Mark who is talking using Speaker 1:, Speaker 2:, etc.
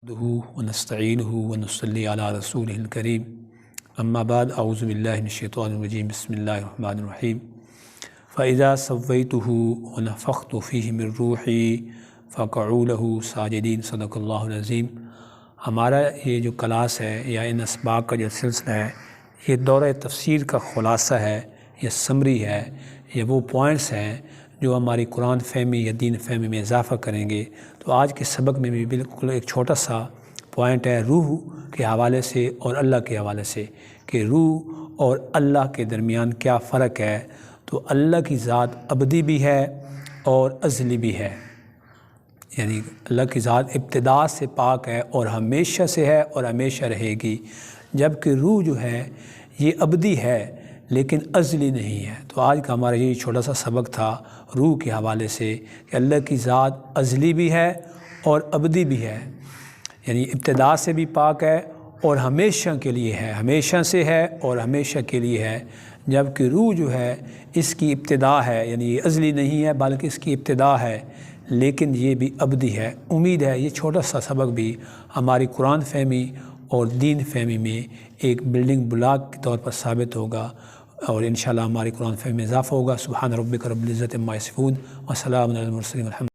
Speaker 1: ونستعینہ ونصلی علی رسولہ الکریم اما بعد اعوذ باللہ من الشیطان الرجیم بسم اللہ الرحمن الرحیم فاذا سویتہ ونفخت فیہ من روحی فقعوا لہ ساجدین صدق اللہ العظیم۔ ہمارا یہ جو کلاس ہے یا ان اسباق کا جو سلسلہ ہے یہ دورہ تفسیر کا خلاصہ ہے، یہ سمری ہے، یہ وہ پوائنٹس ہیں جو ہماری قرآن فہمی یا دین فہمی میں اضافہ کریں گے۔ تو آج کے سبق میں بھی بالکل ایک چھوٹا سا پوائنٹ ہے روح کے حوالے سے اور اللہ کے حوالے سے کہ روح اور اللہ کے درمیان کیا فرق ہے۔ تو اللہ کی ذات ابدی بھی ہے اور ازلی بھی ہے، یعنی اللہ کی ذات ابتدا سے پاک ہے اور ہمیشہ سے ہے اور ہمیشہ رہے گی، جبکہ روح جو ہے یہ ابدی ہے لیکن ازلی نہیں ہے۔ تو آج کا ہمارا یہ چھوٹا سا سبق تھا روح کے حوالے سے کہ اللہ کی ذات ازلی بھی ہے اور ابدی بھی ہے، یعنی ابتدا سے بھی پاک ہے اور ہمیشہ کے لیے ہے، ہمیشہ سے ہے اور ہمیشہ کے لیے ہے، جبکہ روح جو ہے اس کی ابتدا ہے، یعنی یہ ازلی نہیں ہے بلکہ اس کی ابتدا ہے لیکن یہ بھی ابدی ہے۔ امید ہے یہ چھوٹا سا سبق بھی ہماری قرآن فہمی اور دین فہمی میں ایک بلڈنگ بلاک کے طور پر ثابت ہوگا اور انشاءاللہ ہماری قرآن فہمی میں اضافہ ہوگا۔ سبحان ربک رب العزت عما یصفون وسلام علی المرسلین والحمد